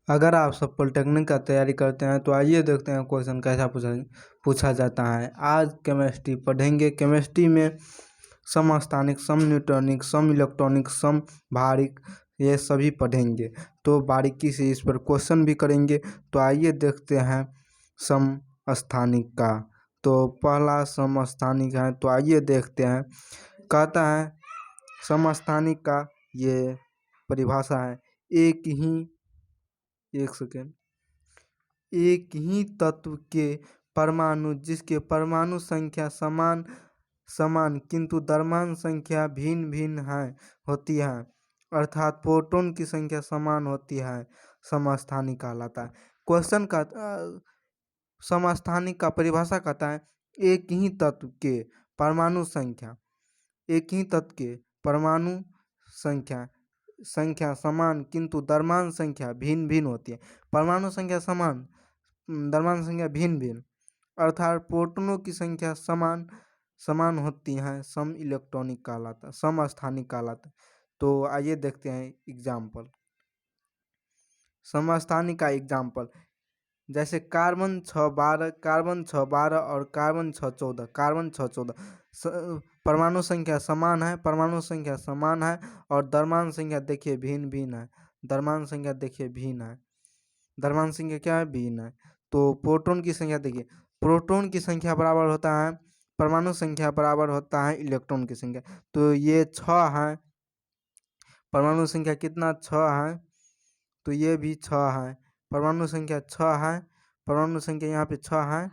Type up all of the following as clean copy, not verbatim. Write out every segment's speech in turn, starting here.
अगर आप सब पॉलिटेक्निक का तैयारी करते हैं तो आइए देखते हैं क्वेश्चन कैसा पूछा जाता है। आज केमिस्ट्री पढ़ेंगे। केमिस्ट्री में समस्थानिक, सम न्यूटॉनिक, सम इलेक्ट्रॉनिक, सम भारिक, ये सभी पढ़ेंगे। तो बारीकी से इस पर क्वेश्चन भी करेंगे। तो आइए देखते हैं समस्थानिक का। तो पहला समस्थानिक है, तो आइए देखते हैं। कहता है समस्थानिक का ये परिभाषा है, एक ही तत्व के परमाणु जिसके परमाणु संख्या समान किंतु द्रव्यमान संख्या भिन्न भिन्न होती है, अर्थात प्रोटॉन की संख्या समान होती है, समस्थानिक कहलाता है। क्वेश्चन का समस्थानिक का परिभाषा कहता है एक ही तत्व के परमाणु संख्या समान किंतु द्रव्यमान संख्या भिन्न भिन्न होती है। परमाणु संख्या समान, द्रव्यमान संख्या भिन्न भिन्न, अर्थात प्रोटॉनों की संख्या समान होती है, सम इलेक्ट्रॉनिक कहलाता, समस्थानिक कहलाता। तो आइए देखते हैं एग्जाम्पल। समस्थानिक का एग्जाम्पल जैसे कार्बन 612, कार्बन 612 और कार्बन 614। परमाणु संख्या समान है, और द्रव्यमान संख्या देखिए भिन्न भिन्न है। द्रव्यमान संख्या देखिए भिन्न है। द्रव्यमान संख्या क्या है? भिन्न है। तो प्रोटॉन की संख्या देखिए, प्रोटॉन की संख्या बराबर होता है परमाणु संख्या बराबर होता है इलेक्ट्रॉन की संख्या। तो ये 6 है, परमाणु संख्या कितना? 6 है। तो ये भी 6 है, परमाणु संख्या 6 है, परमाणु संख्या यहाँ पे 6 है।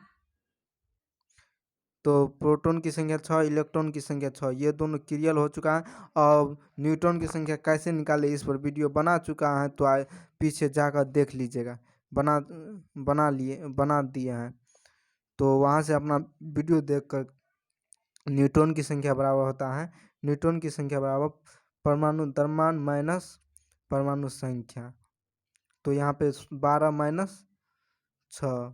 तो प्रोटॉन की संख्या 6, इलेक्ट्रॉन की संख्या 6, ये दोनों क्लियर हो चुका है। और न्यूट्रॉन की संख्या कैसे निकाले इस पर वीडियो बना चुका है, तो पीछे जाकर देख लीजिएगा। बना दिए हैं, तो वहाँ से अपना वीडियो देखकर न्यूट्रॉन की संख्या बराबर होता है, न्यूट्रॉन की संख्या बराबर परमाणु द्रव्यमान माइनस परमाणु संख्या। तो यहाँ पे 12 माइनस 6,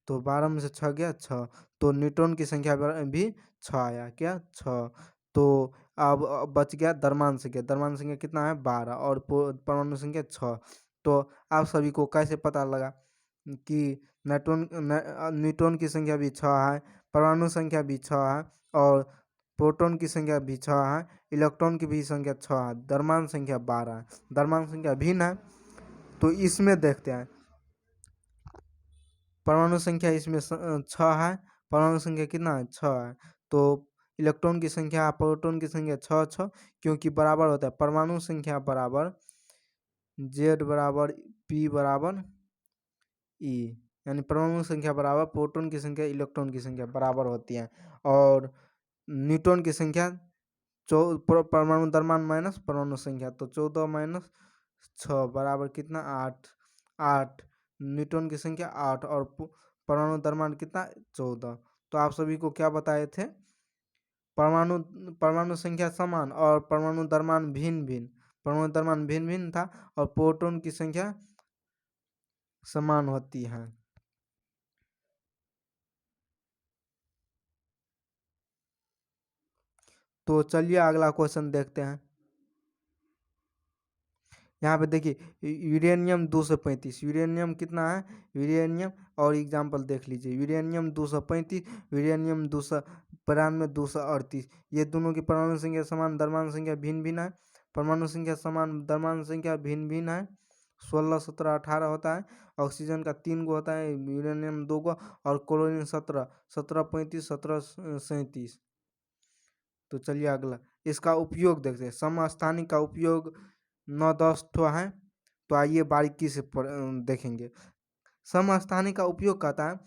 तो 12 में से 6 गया 6, तो न्यूट्रॉन की संख्या भी 6 आया, क्या? 6। तो अब बच गया द्रव्यमान संख्या कितना है? 12, और परमाणु संख्या 6। तो आप सभी को कैसे पता लगा कि न्यूट्रॉन की संख्या भी 6 है, परमाणु संख्या भी 6 है, और प्रोटॉन की संख्या भी 6 है, इलेक्ट्रॉन की भी संख्या 6 है, द्रव्यमान संख्या 12 है, द्रव्यमान संख्या भिन्न है। तो इसमें देखते हैं, परमाणु संख्या इसमें 6 है, परमाणु संख्या कितना है? 6 है। तो इलेक्ट्रॉन की संख्या, प्रोटॉन की संख्या 6, क्योंकि बराबर होता है परमाणु संख्या बराबर Z बराबर P बराबर E, यानी परमाणु संख्या बराबर प्रोटॉन की संख्या इलेक्ट्रॉन की संख्या बराबर होती है। और न्यूट्रॉन की संख्या परमाणु द्रव्यमान माइनस परमाणु संख्या, तो 14 माइनस 6 बराबर कितना? 8। न्यूट्रॉन की संख्या 8 और परमाणु द्रव्यमान कितना? 14। तो आप सभी को क्या बताए थे? परमाणु संख्या समान और परमाणु द्रव्यमान भिन्न भिन्न था, और प्रोटॉन की संख्या समान होती है। तो चलिए अगला क्वेश्चन देखते हैं। यहाँ पे देखिए यूरेनियम 235, यूरेनियम कितना है? यूरेनियम, और एग्जाम्पल देख लीजिए, यूरेनियम 235, यूरेनियम 292, 238, ये दोनों की परमाणु संख्या समान, द्रव्यमान संख्या भिन्न भिन्न है। परमाणु संख्या समान, द्रव्यमान संख्या भिन्न भिन्न है। 16, 17, 18 होता है। ऑक्सीजन का 3 गो होता है, यूरेनियम 2 गो, और क्लोरीन 17, 17, 35, 17, 37। तो चलिए अगला, इसका उपयोग देखते हैं। समस्थानिक का उपयोग 9-10 ठो है, तो आइए बारीकी से देखेंगे। समस्थानिक का उपयोग कहता है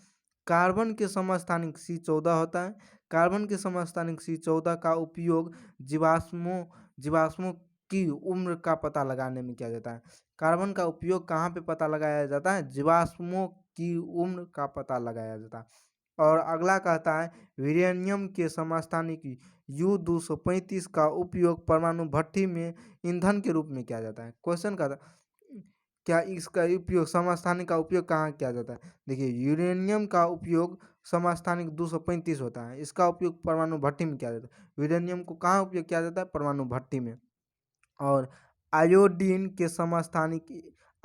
कार्बन के समस्थानिक C14 होता है। कार्बन के समस्थानिक C14 का उपयोग जीवाश्मों की उम्र का पता लगाने में किया जाता है। कार्बन का उपयोग कहाँ पे पता लगाया जाता है? जीवाश्मों की उम्र का पता लगाया जाता है। और अगला कहता है यूरेनियम के समस्थानिक U235 का उपयोग परमाणु भट्टी में ईंधन के रूप में किया जाता है। क्वेश्चन का क्या इसका उपयोग, समस्थानिक का उपयोग कहाँ किया जाता है? देखिए यूरेनियम का उपयोग समस्थानिक 235 होता है, इसका उपयोग परमाणु भट्टी में किया जाता है। यूरेनियम को कहाँ उपयोग किया जाता है? परमाणु भट्टी में। और आयोडीन के समस्थानिक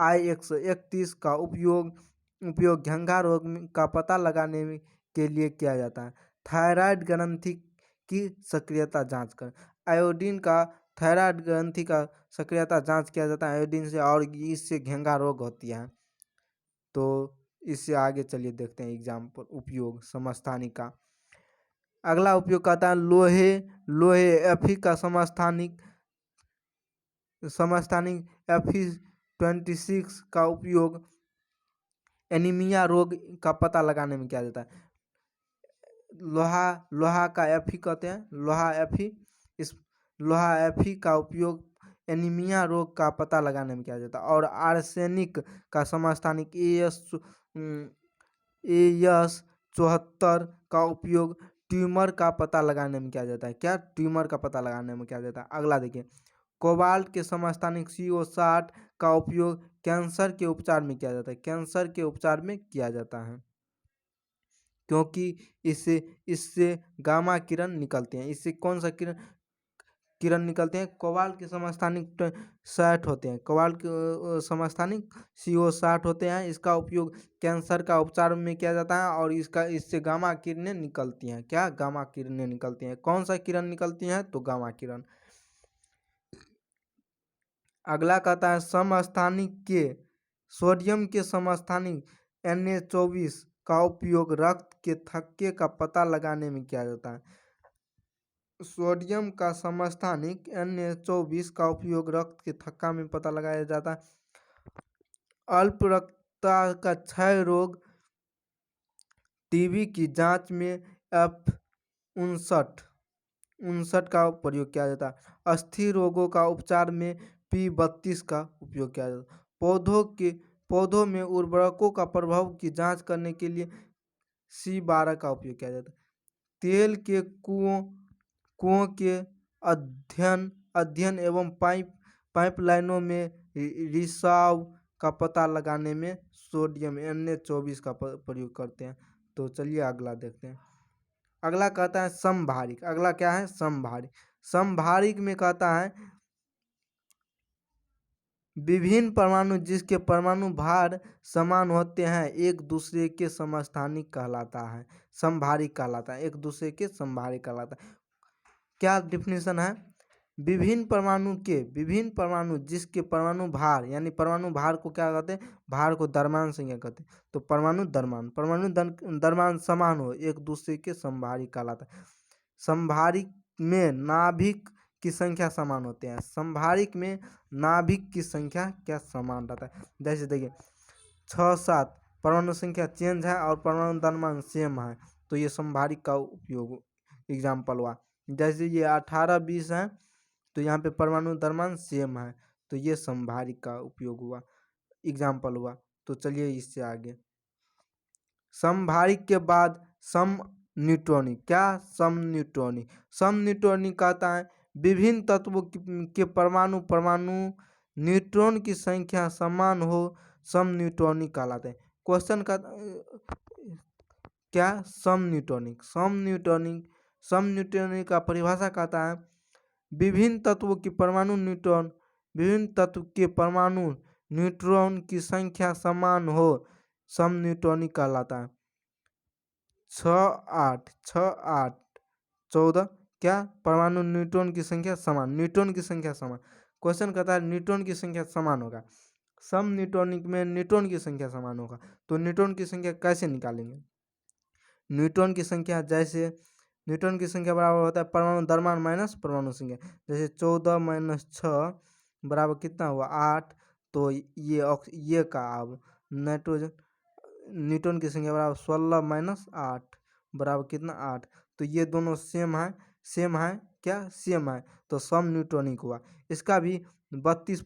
I-131 का उपयोग घेंघा रोग का पता लगाने के लिए किया जाता है। थायराइड ग्रंथि की सक्रियता जांच कर आयोडीन का थायराइड ग्रंथि का सक्रियता जांच किया जाता है आयोडीन से, और इससे घेंघा रोग होती है। तो इससे आगे चलिए देखते हैं एग्जाम्पल उपयोग समस्थानिक का। अगला उपयोग कहता है लोहे Fe का समस्थानिक Fe26 का उपयोग एनीमिया रोग का पता लगाने में किया जाता है। लोहा का Fe कहते हैं, लोहा Fe का उपयोग एनीमिया रोग का पता लगाने में किया जाता है। और आर्सेनिक का समस्थानिक AS74 का उपयोग ट्यूमर का पता लगाने में किया जाता है। क्या? ट्यूमर का पता लगाने में किया जाता है। अगला देखिए, कोबाल्ट के समस्थानिक CO60 का उपयोग कैंसर के उपचार में किया जाता है। कैंसर के उपचार में किया जाता है क्योंकि इससे गामा किरण निकलते हैं। इससे कौन सा किरण निकलते हैं? कोबाल्ट के समस्थानिक 60 होते हैं। कोबाल्ट के समस्थानिक CO60 होते हैं। इसका उपयोग कैंसर का उपचार में किया जाता है और इससे गामा किरणें निकलती हैं। क्या? गामा किरणें निकलती हैं। कौन सा किरण निकलती हैं? तो गामा किरण। अगला कहता है समस्थानिक के सोडियम के समस्थानिक Na24 का उपयोग रक्त के थक्के का पता लगाने में किया जाता है। सोडियम का समस्थानिक Na24 का उपयोग रक्त के थक्का में पता लगाया जाता है। अल्प रक्तता का क्षय रोग टीबी की जांच में F59 का प्रयोग किया जाता है। अस्थिर रोगों का उपचार में P32 का उपयोग किया जाता है। पौधों में उर्वरकों का प्रभाव की जांच करने के लिए C12 का उपयोग किया जाता है। तेल के कुओं के अध्ययन एवं पाइपलाइनों में रिसाव का पता लगाने में सोडियम Na24 का प्रयोग करते हैं। तो चलिए अगला देखते हैं। अगला कहता है समभारिक। अगला क्या है? समभारिक। समभारिक में कहता है विभिन्न परमाणु जिसके परमाणु भार समान होते हैं एक दूसरे के समस्थानिक कहलाता है। समभारिक कहलाता है, एक दूसरे के समभारिक कहलाता है। क्या डिफिनेशन है? विभिन्न परमाणु जिसके परमाणु भार, यानी परमाणु भार को क्या कहते हैं? भार को द्रव्यमान संख्या कहते हैं। तो परमाणु द्रव्यमान समान हो एक दूसरे के समभारिक कहलाता है। समभारिक में नाभिक की संख्या समान होते हैं। समभारिक में नाभिक की संख्या क्या समान रहता है? जैसे देखिए 6-7 परमाणु संख्या चेंज है और परमाणु द्रव्यमान सेम है, तो ये समभारिक का उपयोग एग्जाम्पल हुआ। जैसे ये 18-20 है तो यहाँ पे परमाणु द्रव्यमान सेम है, तो ये समभारिक का उपयोग हुआ, एग्जाम्पल हुआ। तो चलिए इससे आगे। समभारिक के बाद समन्यूट्रॉनिक। क्या? समन्यूट्रॉनिक कहता है विभिन्न तत्वों के परमाणु न्यूट्रॉन की संख्या समान हो समन्यूट्रॉनिक कहलाते हैं। क्वेश्चन का क्या? समन्यूट्रॉनिक का परिभाषा कहता है विभिन्न तत्व के परमाणु न्यूट्रॉन की संख्या समान हो समन्यूट्रॉनिक कहलाता है। 6-8 14 क्या? परमाणु न्यूट्रॉन की संख्या समान। क्वेश्चन कहता है न्यूट्रॉन की संख्या समान होगा, समन्यूट्रॉनिक में न्यूट्रॉन की संख्या समान होगा। तो न्यूट्रॉन की संख्या कैसे निकालेंगे? न्यूट्रॉन की संख्या बराबर होता है परमाणु द्रव्यमान माइनस परमाणु संख्या। जैसे 14 - 6 बराबर कितना हुआ? 8। तो ये का अब न्यूट्रॉन की संख्या बराबर 16 - 8 बराबर कितना? 8। तो ये दोनों सेम है क्या? सेम है, तो समन्यूट्रॉनिक हुआ। इसका भी 31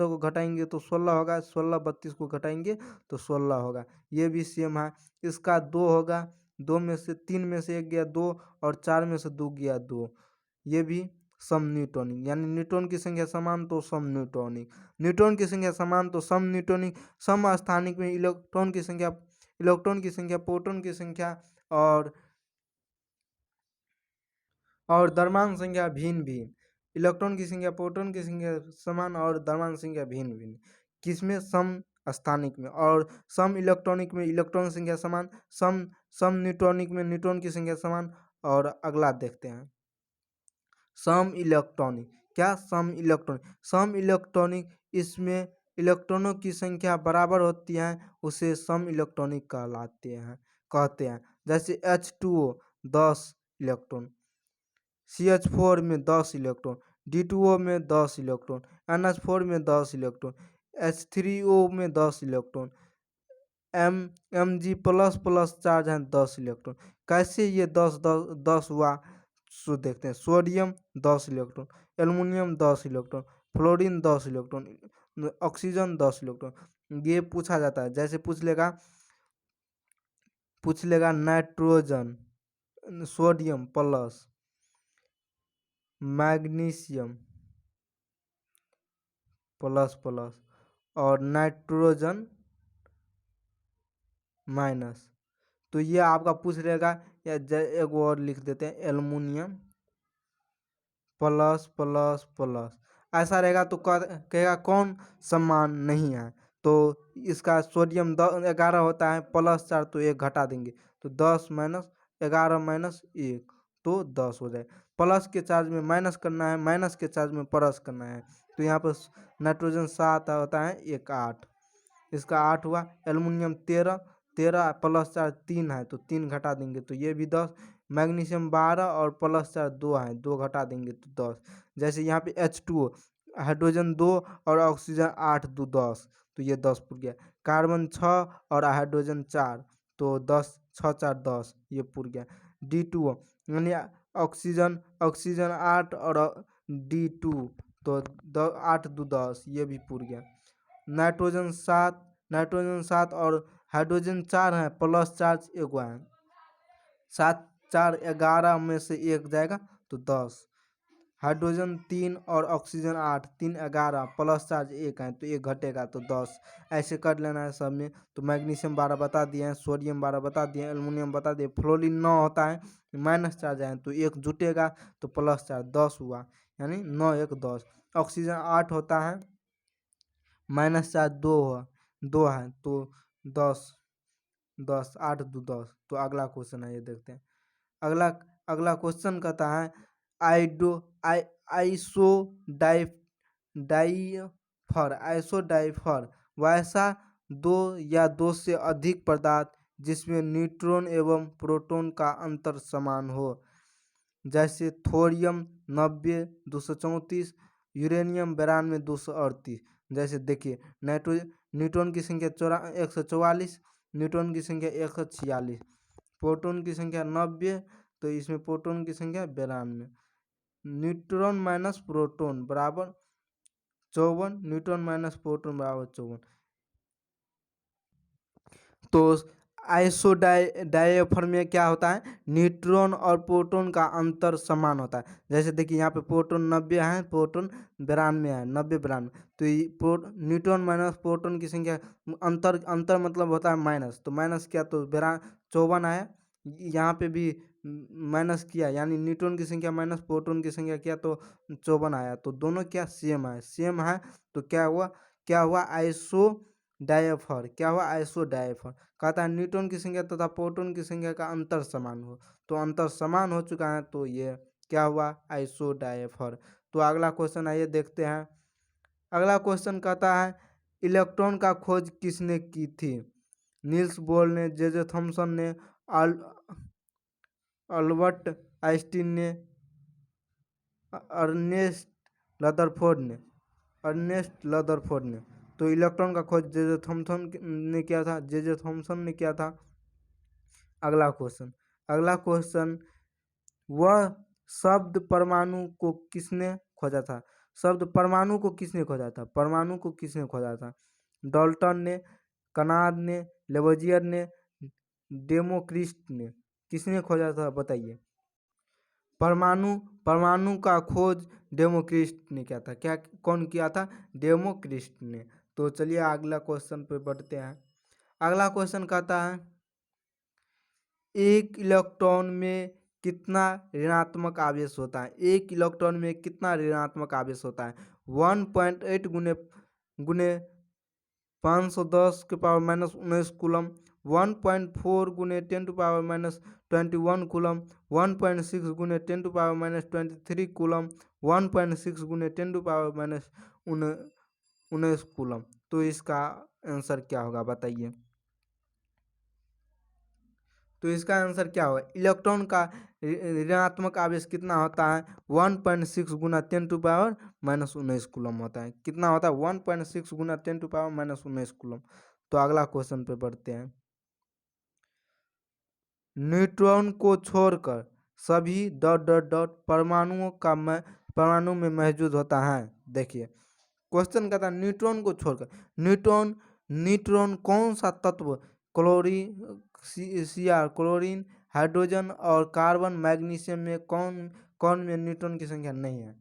को घटाएंगे तो 16 होगा, 16 32 को घटाएंगे तो 16 होगा। ये भी सेम है। इसका 2 होगा, 2 में से 3 में से 1 गया 2 और 4 में से 2 गया 2। ये भी समन्यूट्रॉनिक, यानी न्यूट्रॉन की संख्या समान तो समन्यूट्रॉनिक, न्यूट्रॉन की संख्या समान तो समन्यूट्रॉनिक। समस्थानिक में इलेक्ट्रॉन की संख्या, प्रोटॉन की संख्या और द्रव्यमान संख्या भिन्न। इलेक्ट्रॉन की संख्या प्रोटॉन की संख्या समान और द्रव्यमान संख्या भिन्न। किसमें, समस्थानिक में। और सम इलेक्ट्रॉनिक में इलेक्ट्रॉन की संख्या समान, सम न्यूट्रॉनिक में न्यूट्रॉन की संख्या समान। और अगला देखते हैं सम इलेक्ट्रॉनिक। क्या सम इलेक्ट्रॉनिक? सम इलेक्ट्रॉनिक, इसमें इलेक्ट्रॉनों की संख्या बराबर होती है, उसे सम इलेक्ट्रॉनिक कहते हैं। जैसे H2O 10 इलेक्ट्रॉन, CH4 में 10 इलेक्ट्रॉन, D2O में 10 इलेक्ट्रॉन, NH4 में 10 इलेक्ट्रॉन, H3O में 10 electron, Mg plus plus charge है 10 इलेक्ट्रॉन। कैसे ये 10 हुआ, सो देखते हैं। Sodium 10 electron, aluminium 10 electron, fluorine 10 electron, oxygen 10 electron. ये पूछा जाता है, जैसे पूछ लेगा nitrogen, sodium plus, magnesium plus plus, और नाइट्रोजन माइनस। तो ये आपका पूछ लेगा, या एक और लिख देते हैं एल्युमिनियम प्लस प्लस प्लस, ऐसा रहेगा तो कहेगा कौन समान नहीं है। तो इसका सोडियम 11 होता है, प्लस 4 तो 1 घटा देंगे, तो 10 माइनस 11 माइनस 1 तो 10 हो जाए। प्लस के चार्ज में माइनस करना है, माइनस के चार्ज में प्लस करना है। तो यहाँ पर नाइट्रोजन 7 होता है, 1 8, इसका 8 हुआ। एल्युमिनियम 13, 13 प्लस 4 3 है, तो 3 घटा देंगे तो ये भी 10। मैग्नीशियम 12 और प्लस 4 2 है, 2 घटा देंगे तो 10। जैसे यहाँ पे H2O, हाइड्रोजन 2 और ऑक्सीजन 8 2 10, तो ये 10 पुर गया। कार्बन 6 और हाइड्रोजन 4, तो 10 6 4 10, ये पुर गया। D2O यानी ऑक्सीजन 8 और D2, तो 8 2 10, ये भी पुर गया। नाइट्रोजन 7 और हाइड्रोजन 4 है, प्लस चार्ज 1 है, 7 4 11 में से 1 जाएगा तो 10। हाइड्रोजन 3 और ऑक्सीजन 8, 3 11 प्लस चार्ज 1 है, तो 1 घटेगा तो 10। ऐसे कर लेना है सब में। तो मैग्नीशियम 12 बता दिए हैं, सोडियम 12 बता दिए, एल्युमिनियम बता दिए, फ्लोरीन 9 होता है, माइनस चार्ज है, तो 1 जुटेगा तो प्लस चार्ज 10 हुआ, यानी 9 1 10। ऑक्सीजन 8 होता है, माइनस चार्ज 2 है, तो 10 10 8 2 10। तो अगला क्वेश्चन है, ये देखते हैं। अगला अगला क्वेश्चन कहता है आइडो आई आइसो आइसोडाइफर वैसा 2 या 2 से अधिक पदार्थ जिसमें न्यूट्रॉन एवं प्रोटॉन का अंतर समान हो। जैसे थोरियम 90 234, यूरेनियम 92 238। जैसे देखिए न्यूट्रॉन की संख्या 144, न्यूट्रॉन की संख्या 146, प्रोटॉन की संख्या 90, तो इसमें प्रोटॉन की संख्या 92। न्यूट्रॉन माइनस प्रोटॉन बराबर 54, न्यूट्रॉन माइनस प्रोटॉन बराबर 54। तो आइसोडाइफर में क्या होता है, न्यूट्रॉन और प्रोटॉन का अंतर समान होता है। जैसे देखिए यहाँ पे प्रोटॉन 90 है, प्रोटॉन 92 है, 90 92, तो न्यूट्रॉन माइनस प्रोटॉन की संख्या, अंतर मतलब होता है माइनस, तो माइनस किया तो 54 आया। यहाँ पे भी माइनस किया, यानी न्यूट्रॉन की संख्या माइनस प्रोटॉन की संख्या किया तो 54 आया। तो दोनों क्या सेम है, तो क्या हुआ आइसोडाइफर। क्या हुआ आइसोडाइफर, कहता है न्यूट्रॉन की संख्या तथा प्रोटॉन की संख्या का अंतर समान हो। तो अंतर समान हो चुका है, तो ये क्या हुआ आइसोडाइफर। तो अगला क्वेश्चन आइए देखते हैं। अगला क्वेश्चन कहता है इलेक्ट्रॉन का खोज किसने की थी। नील्स बोर ने, जे थॉमसन ने, अल्बर्ट आइंस्टीन ने, अर्नेस्ट रदरफोर्ड ने। तो इलेक्ट्रॉन का खोज जे थॉमसन ने किया था। अगला क्वेश्चन वह शब्द परमाणु को किसने खोजा था। परमाणु को किसने खोजा था। डाल्टन ने, कनाड ने, लेवोजियर ने, डेमोक्रिस्ट ने। किसने खोजा था बताइए। परमाणु का खोज डेमोक्रिस्ट ने किया था। कौन किया था, डेमोक्रिस्ट ने। तो चलिए अगला क्वेश्चन पे बढ़ते हैं। अगला क्वेश्चन कहता है एक इलेक्ट्रॉन में कितना ऋणात्मक आवेश होता है। 1 इलेक्ट्रॉन में कितना ऋणात्मक आवेश होता है। 1.8 गुने 510 के पावर माइनस 19 कूलम, 1.4 गुने 10 टू पावर माइनस 21 कूलम, 1.6 गुने 10 टू पावर माइनस 23 कूलम, 1.6 गुने 10 टू पावर माइनस 19 कूलम। तो इसका आंसर क्या होगा बताइए। तो इसका आंसर क्या होगा, इलेक्ट्रॉन का ऋणात्मक आवेश कितना होता है, 1.6 गुना 10 टू पावर माइनस 19 कूलम होता है। कितना होता है, 1.6 गुना 10 टू पावर माइनस 19 कूलम। तो अगला क्वेश्चन पे बढ़ते हैं। न्यूट्रॉन को छोड़कर सभी डॉट डॉट डॉट परमाणु में मौजूद होता है। देखिए क्वेश्चन कहता है न्यूट्रॉन को छोड़कर, न्यूट्रॉन कौन सा तत्व क्लोरीन, हाइड्रोजन और कार्बन, मैग्नीशियम में कौन में न्यूट्रॉन की संख्या नहीं है।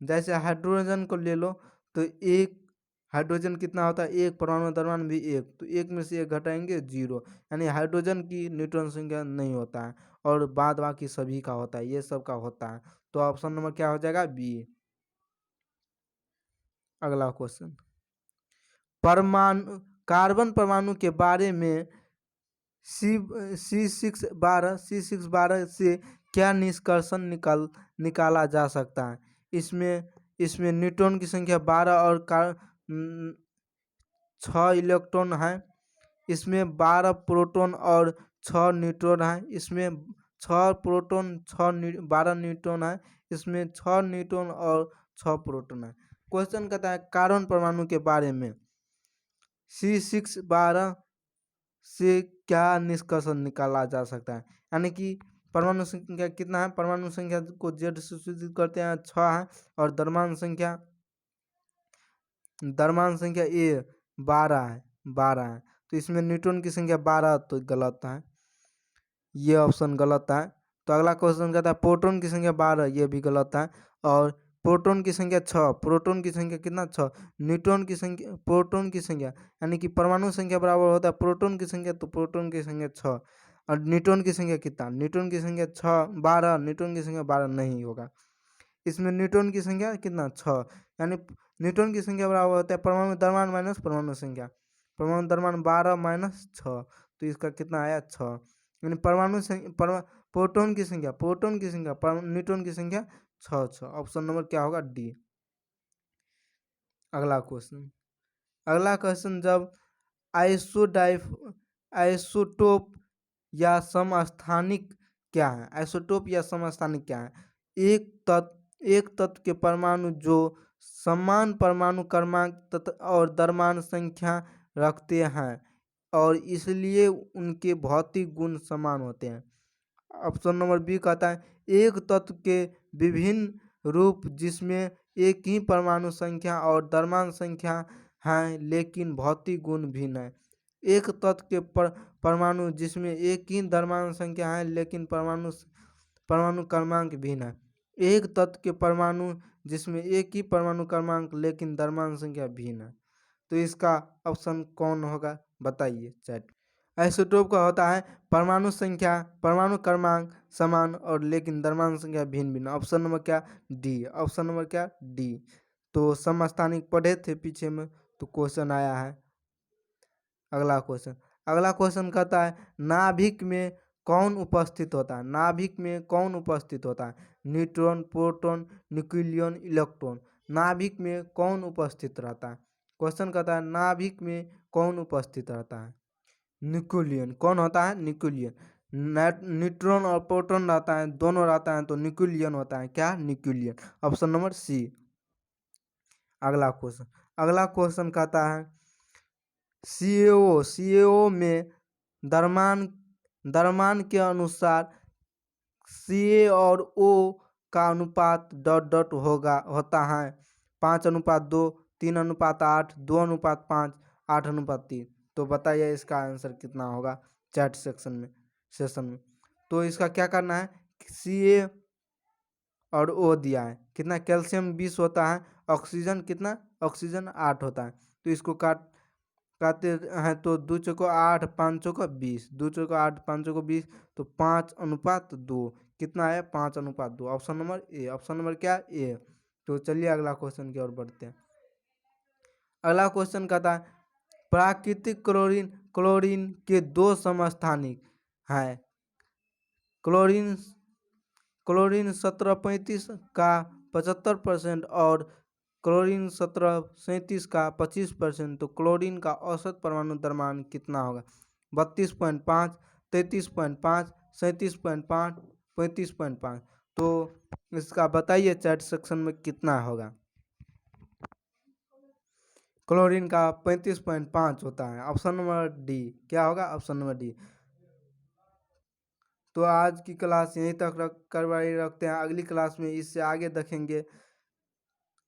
जैसे हाइड्रोजन को ले लो तो एक हाइड्रोजन कितना होता है, एक परमाणु द्रव्यमान भी एक, तो एक में से एक घटाएंगे 0, यानी हाइड्रोजन की न्यूट्रॉन संख्या नहीं होता है और बाद बाकी सभी का होता है, ये सब का होता है। तो ऑप्शन नंबर क्या हो जाएगा, बी। अगला क्वेश्चन, कार्बन परमाणु के बारे में C612 से क्या निष्कर्षण निकाला जा सकता है। इसमें न्यूट्रॉन की संख्या 12 और 6 इलेक्ट्रॉन है। इसमें 12 प्रोटॉन और 6 न्यूट्रॉन है। इसमें 6 प्रोटॉन 12 न्यूट्रॉन है। इसमें 6 न्यूट्रॉन और 6 प्रोटॉन है। क्वेश्चन कहता है कार्बन परमाणु के बारे में C612 से क्या निष्कर्षण निकाला जा सकता है, यानी कि परमाणु संख्या कितना है, परमाणु संख्या को Z से सूचित करते हैं 6 है और द्रव्यमान संख्या A 12 है। तो इसमें न्यूट्रॉन की संख्या 12, तो गलत है, ये ऑप्शन गलत है। तो अगला क्वेश्चन कहता है प्रोटॉन की संख्या 12, ये भी गलत है। और प्रोटॉन की संख्या 6, प्रोटॉन की संख्या कितना 6, न्यूट्रॉन की संख्या प्रोटॉन की संख्या यानी कि परमाणु संख्या बराबर होता है प्रोटॉन की संख्या, तो प्रोटॉन की संख्या 6 और न्यूट्रॉन की संख्या कितना, न्यूट्रॉन की संख्या 12, न्यूट्रॉन की संख्या 12 नहीं होगा। इसमें न्यूट्रॉन की संख्या कितना 6, यानी न्यूट्रॉन की संख्या बराबर होता है परमाणु द्रव्यमान माइनस परमाणु संख्या, परमाणु द्रव्यमान 12 माइनस 6, तो इसका कितना आया 6, यानी प्रोटॉन की संख्या न्यूट्रॉन की संख्या 6। ऑप्शन नंबर क्या होगा, डी। अगला क्वेश्चन, जब आइसोटोप या समस्थानिक क्या है, एक तत्व के परमाणु जो समान परमाणु क्रमांक और द्रव्यमान संख्या रखते हैं और इसलिए उनके भौतिक गुण समान होते हैं। ऑप्शन नंबर बी कहता है एक तत्व के विभिन्न रूप जिसमें एक ही परमाणु संख्या और द्रव्यमान संख्या हैं लेकिन भौतिक गुण भिन्न है। एक तत्व के परमाणु जिसमें एक ही द्रव्यमान संख्या है लेकिन परमाणु क्रमांक भिन्न है। एक तत्व के परमाणु जिसमें एक ही परमाणु क्रमांक लेकिन द्रव्यमान संख्या भिन्न है। तो इसका ऑप्शन कौन होगा बताइए चैट। आइसोटोप का होता है परमाणु क्रमांक समान और लेकिन द्रव्यमान संख्या भिन्न भिन्न। ऑप्शन नंबर क्या, डी। ऑप्शन नंबर क्या, डी। तो समस्थानिक पढ़े थे पीछे में, तो क्वेश्चन आया है। अगला क्वेश्चन कहता है नाभिक में कौन उपस्थित होता है, न्यूट्रॉन, प्रोटॉन, न्यूक्लियन, इलेक्ट्रॉन। नाभिक में कौन उपस्थित रहता है, क्वेश्चन कहता है नाभिक में कौन उपस्थित रहता है, न्यूक्लियन। कौन होता है, न्यूक्लियन। न्यूट्रॉन और प्रोटॉन रहता है, दोनों रहता है, तो न्यूक्लियन होता है, क्या, न्यूक्लियन। Option number C. अगला क्वेश्चन कहता है CaO में द्रव्यमान के अनुसार Ca और O का अनुपात डॉट डॉट होता है 5:2, 3:8, 2:5, 8:3। तो बताइए इसका आंसर कितना होगा चैट सेशन में। तो इसका क्या करना है, Ca और O दिया है, कितना कैल्शियम 20 होता है, ऑक्सीजन 8 होता है। तो इसको काटते हैं तो 2 चौको 8, 5 चौको 20, 2 चौको 8, 5 चौको 20, तो 5:2 कितना है, 5:2। Option number A. Option number क्या, ए। तो चलिए अगला क्वेश्चन की ओर बढ़ते हैं। अगला क्वेश्चन कहता है प्राकृतिक क्लोरीन क्लोरीन के दो समस्थानिक हैं। क्लोरीन क्लोरीन 1735 का 75% और क्लोरीन 1737 का 25%। तो क्लोरीन का औसत परमाणु द्रव्यमान कितना होगा? 32.5, 33.5, 37.5, 35.5। तो इसका बताइए चैट सेक्शन में कितना होगा। क्लोरीन का 35.5 होता है। ऑप्शन नंबर डी क्या होगा? Option number D. तो आज की क्लास यहीं तक करवाई रखते हैं। अगली क्लास में इससे आगे देखेंगे।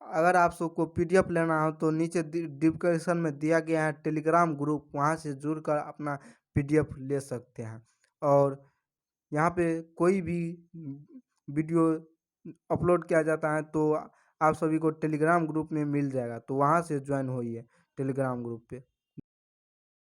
अगर आप सबको पीडीएफ लेना हो तो नीचे डिस्क्रिप्शन में दिया गया है टेलीग्राम ग्रुप, वहाँ से जुड़कर अपना पीडीएफ ले सकते हैं। और यहाँ पे कोई भी वीडियो अपलोड किया जाता है तो आप सभी को टेलीग्राम ग्रुप में मिल जाएगा, तो वहाँ से ज्वाइन होइए टेलीग्राम ग्रुप पे।